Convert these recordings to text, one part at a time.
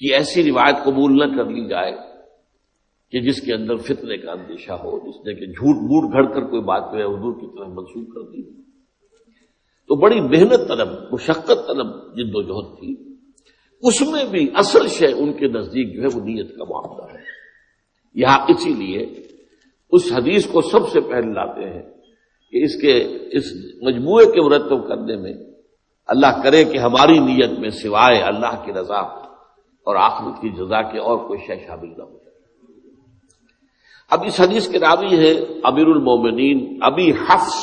کہ ایسی روایت قبول نہ کر لی جائے کہ جس کے اندر فتنے کا اندیشہ ہو، جس نے کہ جھوٹ موٹ گھڑ کر کوئی بات جو ہے حضور کی طرف منسوخ کر دی۔ تو بڑی محنت طلب، مشقت طلب جد و جہد تھی، اس میں بھی اصل شے ان کے نزدیک جو ہے وہ نیت کا معاملہ ہے۔ یہاں اسی لیے اس حدیث کو سب سے پہلے لاتے ہیں کہ اس مجموعے کے مرتب کرنے میں اللہ کرے کہ ہماری نیت میں سوائے اللہ کی رضا اور آخرت کی جزا کے اور کوئی شے شامل نہ ہو۔ اب اس حدیث کے راوی ہے امیر المومنین ابی حفص،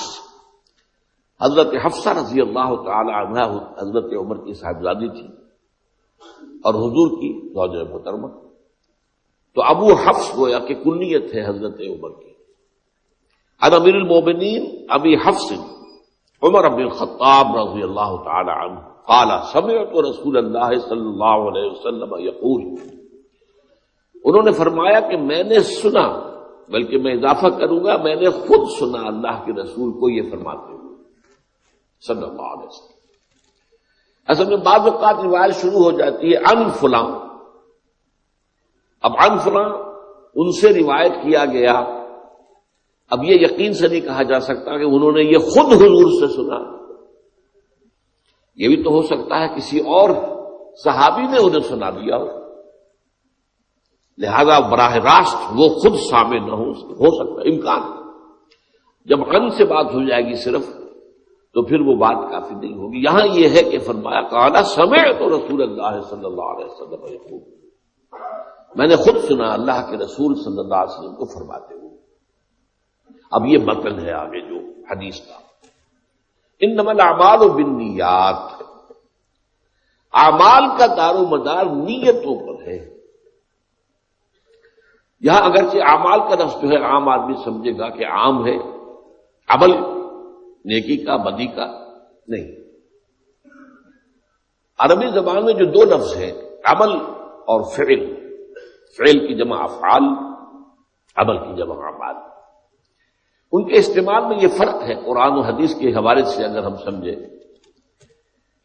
حضرت حفصہ رضی اللہ تعالی عنہا حضرت عمر کی صاحبزادی تھی اور حضور کی زوج محترمہ۔ تو ابو حفص گویا کہ کنیت ہے حضرت عمر کی۔ عن امیر المومنین ابی حفص عمر بن الخطاب رضی اللہ تعالی عنہ قال سمعت رسول اللہ صلی اللہ علیہ وسلم یقول، انہوں نے فرمایا کہ میں نے سنا، بلکہ میں اضافہ کروں گا میں نے خود سنا اللہ کے رسول کو یہ فرماتے ہوئے صلی اللہ علیہ وسلم۔ اصل میں بعض اوقات روایت شروع ہو جاتی ہے عن فلاں، اب عن فلاں ان سے روایت کیا گیا، اب یہ یقین سے نہیں کہا جا سکتا کہ انہوں نے یہ خود حضور سے سنا، یہ بھی تو ہو سکتا ہے کسی اور صحابی نے انہیں سنا دیا ہو، لہذا براہ راست وہ خود سامع نہ ہو سکتا امکان۔ جب عن سے بات ہو جائے گی صرف تو پھر وہ بات کافی نہیں ہوگی۔ یہاں یہ ہے کہ فرمایا قال سمعت رسول اللہ صلی اللہ علیہ وسلم یقول، میں نے خود سنا اللہ کے رسول صلی اللہ علیہ وسلم کو فرماتے ہوئے۔ اب یہ متن ہے آگے جو حدیث کا، انما الاعمال بالنیات، اعمال کا دار و مدار نیتوں پر ہے۔ یہاں اگرچہ اعمال کا لفظ جو ہے عام آدمی سمجھے گا کہ عام ہے، عمل نیکی کا بدی کا نہیں۔ عربی زبان میں جو دو لفظ ہیں عمل اور فعل، فعل کی جمع افعال، عمل کی جمع اعمال، ان کے استعمال میں یہ فرق ہے قرآن و حدیث کے حوالے سے اگر ہم سمجھیں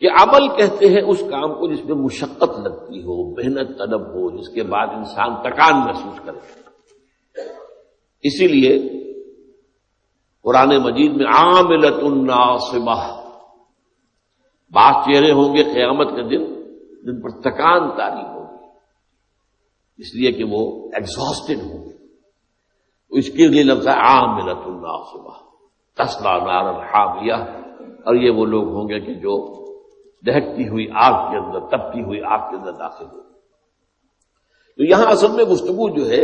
کہ عمل کہتے ہیں اس کام کو جس میں مشقت لگتی ہو، محنت طلب ہو، جس کے بعد انسان تکان محسوس کرے۔ اسی لیے قرآن مجید میں عاملۃ ناصبہ، بعض چہرے ہوں گے قیامت کے دن جن پر تکان طاری ہوگی، اس لیے کہ وہ ایگزاسٹڈ ہوں گے، اس کے لیے لفظ ہے عاملۃ ناصبہ تصلی نارا حامیہ، اور یہ وہ لوگ ہوں گے کہ جو دہکتی ہوئی آگ کے اندر، تپتی ہوئی آگ کے اندر داخل ہو۔ تو یہاں اصل میں گفتگو جو ہے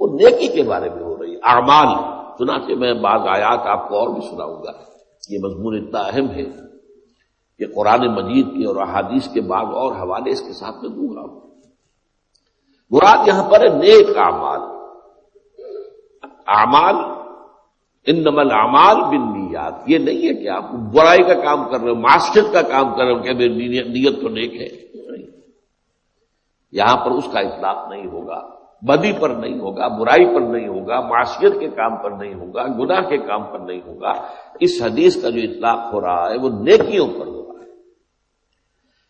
وہ نیکی کے بارے میں ہو رہی ہے، اعمال۔ چنانچہ میں بعض آیات آپ کو اور بھی سناؤں گا، یہ مضمون اتنا اہم ہے کہ قرآن مجید کے اور احادیث کے بعض اور حوالے اس کے ساتھ میں دوں گا۔ مراد یہاں پر ہے نیک اعمال۔ اعمال انما الاعمال بالنیات، یہ نہیں ہے کہ آپ برائی کا کام کر رہے ہو، معصیت کا کام کر رہے ہو کہ میری نیت تو نیک ہے، نہیں، یہاں پر اس کا اطلاق نہیں ہوگا، بدی پر نہیں ہوگا، برائی پر نہیں ہوگا، معصیت کے کام پر نہیں ہوگا، گناہ کے کام پر نہیں ہوگا۔ اس حدیث کا جو اطلاق ہو رہا ہے وہ نیکیوں پر ہو رہا ہے۔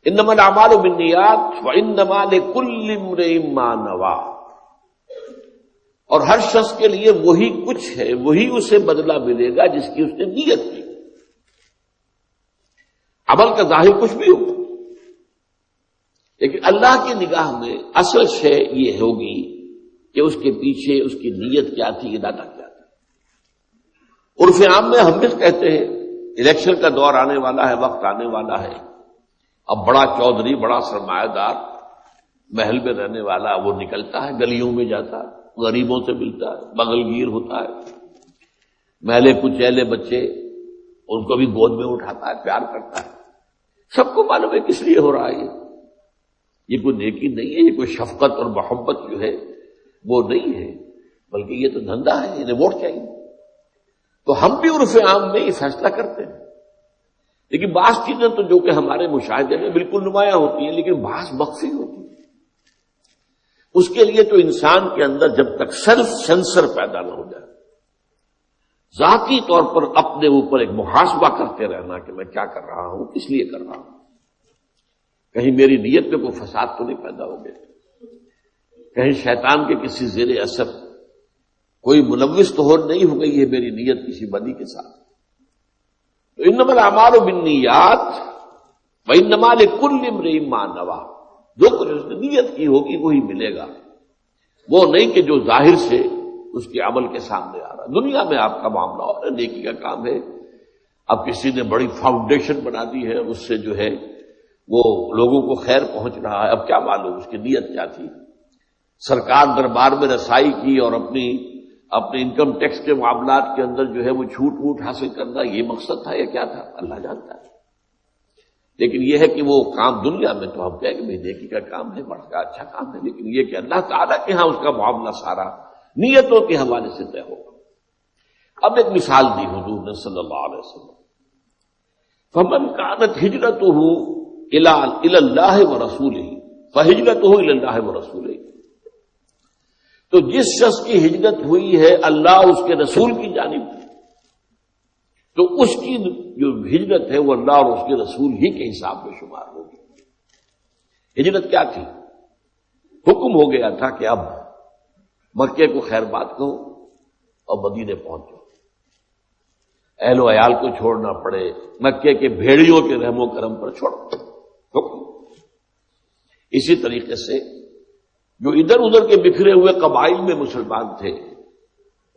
انما الاعمال بالنیات وانما لکل امرئ ما نوى، اور ہر شخص کے لیے وہی کچھ ہے، وہی اسے بدلہ ملے گا جس کی اس نے نیت کی۔ عمل کا ظاہر کچھ بھی ہوگا، لیکن اللہ کی نگاہ میں اصل شے یہ ہوگی کہ اس کے پیچھے اس کی نیت کیا تھی، ارادہ کیا تھا۔ عرف عام میں ہم بھی کہتے ہیں الیکشن کا دور آنے والا ہے، وقت آنے والا ہے، اب بڑا چودھری، بڑا سرمایہ دار، محل میں رہنے والا وہ نکلتا ہے، گلیوں میں جاتا ہے، غریبوں سے ملتا ہے، بغل گیر ہوتا ہے، میلے کچیلے بچے ان کو بھی گود میں اٹھاتا ہے، پیار کرتا ہے۔ سب کو معلوم ہے کس لیے ہو رہا ہے، یہ کوئی نیکی نہیں ہے، یہ کوئی شفقت اور محبت جو ہے وہ نہیں ہے، بلکہ یہ تو دھندا ہے، انہیں ووٹ چاہیے۔ تو ہم بھی عرف عام میں یہ فیصلہ کرتے ہیں، لیکن بعض چیزیں تو جو کہ ہمارے مشاہدے میں بالکل نمایاں ہوتی ہیں، لیکن بعض مخفی ہوتی ہیں۔ اس کے لیے تو انسان کے اندر جب تک سیلف سینسر پیدا نہ ہو جائے، ذاتی طور پر اپنے اوپر ایک محاسبہ کرتے رہنا کہ میں کیا کر رہا ہوں، کس لیے کر رہا ہوں، کہیں میری نیت میں کوئی فساد تو نہیں پیدا ہو گیا، کہیں شیطان کے کسی زیر اثر کوئی ملوث تو نہیں ہو گئی ہے میری نیت کسی بدی کے ساتھ۔ تو انما الاعمال بالنیات وانما لکل امرئ ما نویٰ، جو کچھ اس نے نیت کی ہوگی وہی ملے گا، وہ نہیں کہ جو ظاہر سے اس کے عمل کے سامنے آ رہا۔ دنیا میں آپ کا معاملہ اور نیکی کا کام ہے، اب کسی نے بڑی فاؤنڈیشن بنا دی ہے، اس سے جو ہے وہ لوگوں کو خیر پہنچ رہا ہے، اب کیا معلوم اس کی نیت کیا تھی۔ سرکار دربار میں رسائی کی اور اپنے انکم ٹیکس کے معاملات کے اندر جو ہے وہ چھوٹ ووٹ حاصل کرنا، یہ مقصد تھا یا کیا تھا اللہ جانتا ہے۔ لیکن یہ ہے کہ وہ کام دنیا میں تو ہم کہیں کہ بھائی نیکی کا کام ہے، بڑا اچھا کام ہے، لیکن یہ کہ اللہ تعالیٰ کے ہاں اس کا معاملہ سارا نیتوں کے حوالے سے طے ہوگا۔ اب ایک مثال دی حضور نے صلی اللہ علیہ وسلم، فمن كانت ہجرتہ الی اللہ ورسولہ فہجرتہ الی اللہ ورسولہ، تو جس شخص کی ہجرت ہوئی ہے اللہ اس کے رسول کی جانب، تو اس کی جو ہجرت ہے وہ اللہ اور اس کے رسول ہی کے حساب میں شمار ہوگی۔ ہجرت کیا تھی؟ حکم ہو گیا تھا کہ اب مکے کو خیر بات کہو اور مدینے پہنچو، اہل و عیال کو چھوڑنا پڑے، مکے کے بھیڑیوں کے رحم و کرم پر چھوڑو، حکم۔ اسی طریقے سے جو ادھر ادھر کے بکھرے ہوئے قبائل میں مسلمان تھے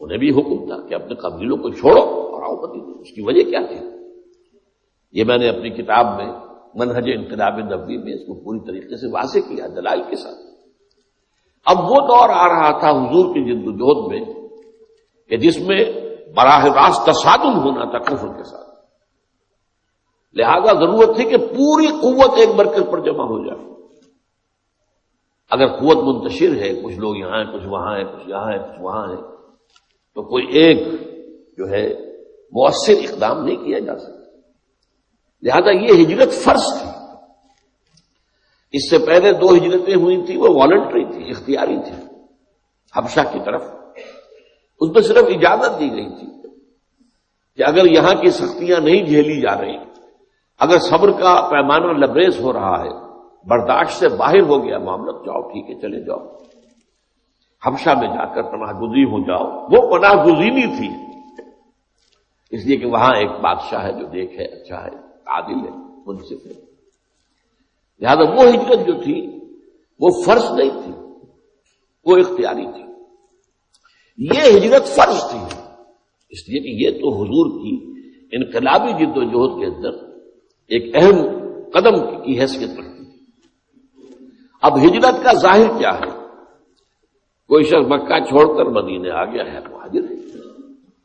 انہیں بھی حکم تھا کہ اپنے قبیلوں کو چھوڑو اور آؤ مدینے۔ اس کی وجہ کیا تھی؟ یہ میں نے اپنی کتاب میں منہج انقلاب نبوی میں اس کو پوری طریقے سے واضح کیا دلائل کے ساتھ۔ اب وہ دور آ رہا تھا حضور کی جد و جہد میں کہ جس میں براہ راست تصادم ہونا تھا کفر کے ساتھ، لہذا ضرورت تھی کہ پوری قوت ایک مرکز پر جمع ہو جائے۔ اگر قوت منتشر ہے، کچھ لوگ یہاں ہیں، کچھ وہاں ہیں، کچھ یہاں ہیں، کچھ وہاں ہیں، تو کوئی ایک جو ہے مؤثر اقدام نہیں کیا جا سکتا، لہذا یہ ہجرت فرض تھی۔ اس سے پہلے 2 ہجرتیں ہوئی تھیں، وہ والنٹری تھی، اختیاری تھی، حبشہ کی طرف، اس میں صرف اجازت دی گئی تھی کہ اگر یہاں کی سختیاں نہیں جھیلی جا رہی، اگر صبر کا پیمانہ لبریز ہو رہا ہے، برداشت سے باہر ہو گیا معاملہ، جاؤ ٹھیک ہے چلے جاؤ، حبشہ میں جا کر پناہ گزین ہو جاؤ۔ وہ پناہ گزینی تھی اس لیے کہ وہاں ایک بادشاہ ہے جو نیک ہے، اچھا ہے، عادل ہے، منصف ہے، لہذا وہ ہجرت جو تھی وہ فرض نہیں تھی، وہ اختیاری تھی۔ یہ ہجرت فرض تھی اس لیے کہ یہ تو حضور کی انقلابی جد و جہد کے اندر ایک اہم قدم کی حیثیت رکھتی تھی۔ اب ہجرت کا ظاہر کیا ہے؟ کوئی شخص مکہ چھوڑ کر مدینے آ گیا ہے، مہاجر ہے،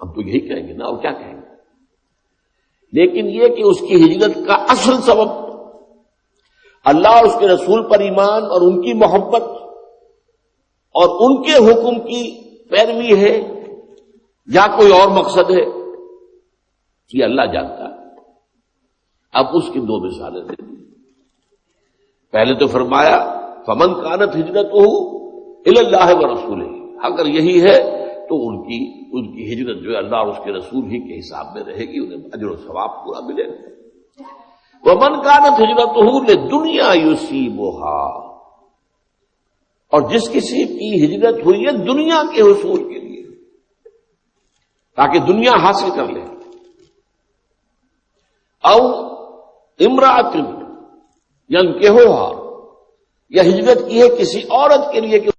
ہم تو یہی کہیں گے نا، اور کیا کہیں گے؟ لیکن یہ کہ اس کی ہجرت کا اصل سبب اللہ اور اس کے رسول پر ایمان اور ان کی محبت اور ان کے حکم کی پیروی ہے یا کوئی اور مقصد ہے، یہ اللہ جانتا ہے۔ اب اس کی 2 مثالیں دے دی۔ پہلے تو فرمایا فمن کانت ہجرتہ الی اللہ ورسولہ، اگر یہی ہے تو ان کی ہجرت جو ہے اللہ اور اس کے رسول ہی کے حساب میں رہے گی، انہیں اجر و ثواب پورا ملے گا۔ ومن کانت ہجرتہ لدنیا یصیبھا، اور جس کسی کی ہجرت ہوئی ہے دنیا کے حصول کے لیے، تاکہ دنیا حاصل کر لے، او امرأۃ ینکحھا، یا ہجرت کی ہے کسی عورت کے لیے کہ